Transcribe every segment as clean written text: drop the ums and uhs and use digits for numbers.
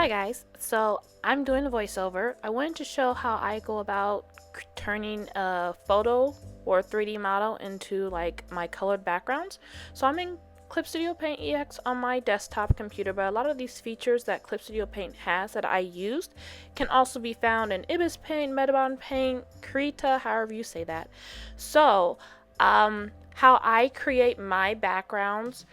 Hi guys, so I'm doing a voiceover. I wanted to show how I go about turning a photo or a 3D model into like my colored backgrounds. So I'm in Clip Studio Paint EX on my desktop computer, but a lot of these features that Clip Studio Paint has that I used can also be found in Ibis Paint, Metabon Paint, Krita, however you say that. So, how I create my backgrounds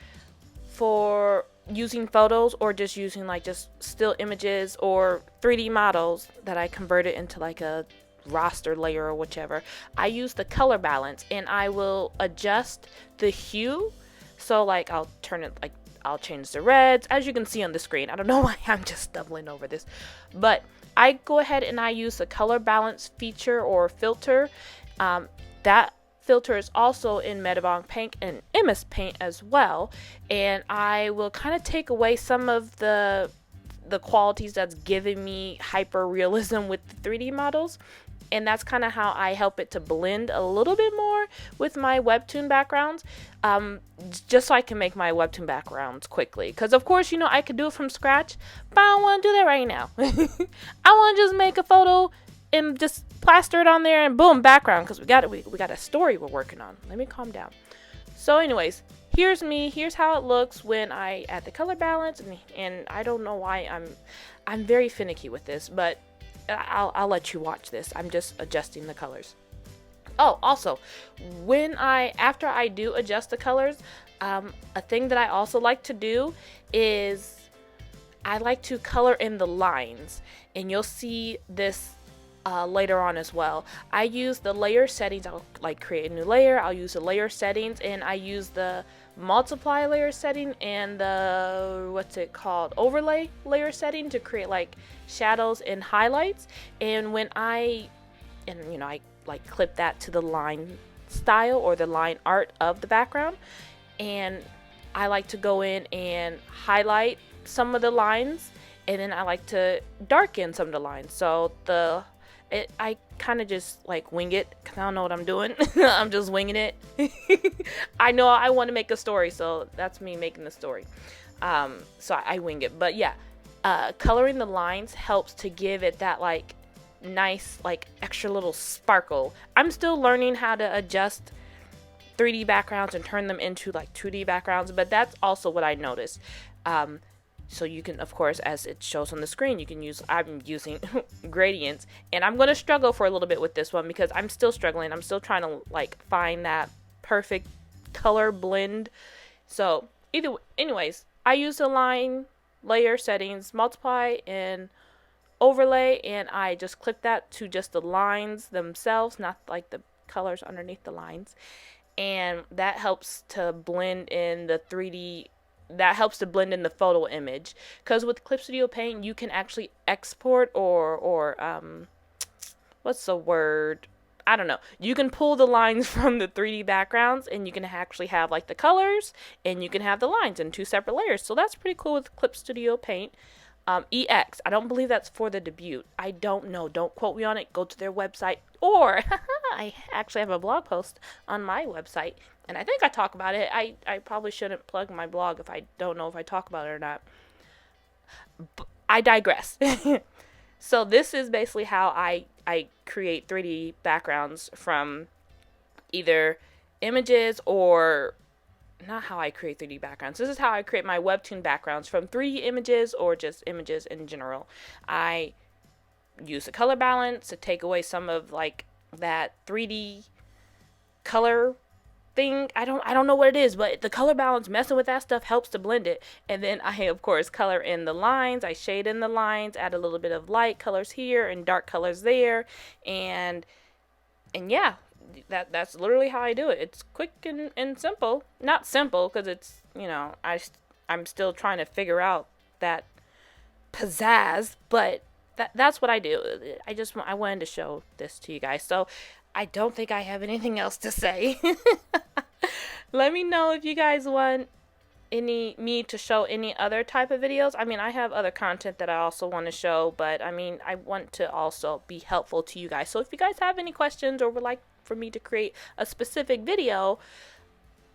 for using photos or just using like just still images or 3D models that I converted into like a raster layer or whichever. I use the color balance and I will adjust the hue. So like I'll turn it like I'll change the reds as you can see on the screen. I don't know why I'm just stumbling over this, but I go ahead and I use the color balance feature or filter. That filter is also in Metabon Paint and MS Paint as well, and I will kind of take away some of the qualities that's giving me hyper realism with the 3D models, and that's kind of how I help it to blend a little bit more with my Webtoon backgrounds, just so I can make my Webtoon backgrounds quickly. Because of course, you know, I could do it from scratch, but I don't want to do that right now. I want to just make a photo and just plaster it on there and boom, background, because we got a story we're working on. Let me calm down. So anyways, here's me. Here's how it looks when I add the color balance, and I don't know why I'm very finicky with this, but I'll let you watch this. I'm just adjusting the colors. Oh, also, after I do adjust the colors, a thing that I also like to do is I like to color in the lines, and you'll see this later on as well. I use the layer settings. I'll like create a new layer. I'll use the layer settings, and I use the multiply layer setting and the overlay layer setting to create like shadows and highlights. And I like clip that to the line style or the line art of the background, and I like to go in and highlight some of the lines, and then I like to darken some of the lines. So I kind of just like wing it because I don't know what I'm doing. I'm just winging it. I know I want to make a story, so that's me making the story. So I wing it. But yeah, coloring the lines helps to give it that like nice like extra little sparkle. I'm still learning how to adjust 3D backgrounds and turn them into like 2D backgrounds, but that's also what I noticed. So you can, of course, as it shows on the screen, I'm using gradients, and I'm going to struggle for a little bit with this one because I'm still struggling. I'm still trying to like find that perfect color blend. So anyways, I use the line layer settings, multiply and overlay, and I just clip that to just the lines themselves, not like the colors underneath the lines. And that helps to blend in the 3D. That helps to blend in the photo image, because with Clip Studio Paint you can actually export or what's the word? I don't know. You can pull the lines from the 3D backgrounds, and you can actually have like the colors, and you can have the lines in two separate layers. So that's pretty cool with Clip Studio Paint. EX. I don't believe that's for the debut. I don't know. Don't quote me on it. Go to their website. Or I actually have a blog post on my website, and I think I talk about it. I probably shouldn't plug my blog if I don't know if I talk about it or not. But I digress. So this is basically how I create 3D backgrounds from either images or not how I create 3D backgrounds. This is how I create my Webtoon backgrounds from 3D images or just images in general. I use the color balance to take away some of like that 3D color thing. I don't know what it is, but the color balance, messing with that stuff helps to blend it. And then I of course color in the lines. I shade in the lines, add a little bit of light colors here and dark colors there, and yeah, that's literally how I do it. It's quick and simple. Not simple because it's, you know, I'm still trying to figure out that pizzazz, but that's what I do. I wanted to show this to you guys. So I don't think I have anything else to say. Let me know if you guys want me to show any other type of videos. I mean, I have other content that I also want to show, but I mean, I want to also be helpful to you guys. So if you guys have any questions or would like for me to create a specific video,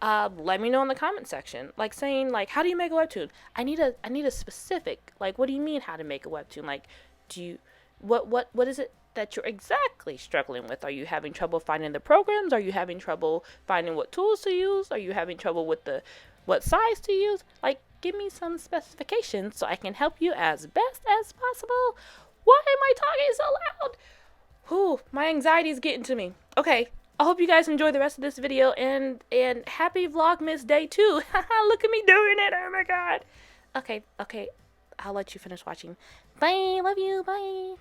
let me know in the comment section. Like saying like, how do you make a webtoon? I need a specific, like, what do you mean how to make a webtoon? Like, do you, what is it that you're exactly struggling with? Are you having trouble finding the programs? Are you having trouble finding what tools to use? Are you having trouble with the what size to use? Like, give me some specifications so I can help you as best as possible. Why am I talking so loud? Whew, my anxiety is getting to me. Okay, I hope you guys enjoy the rest of this video, and happy Vlogmas Day 2. Look at me doing it. Oh my god. Okay, I'll let you finish watching. Bye. Love you. Bye.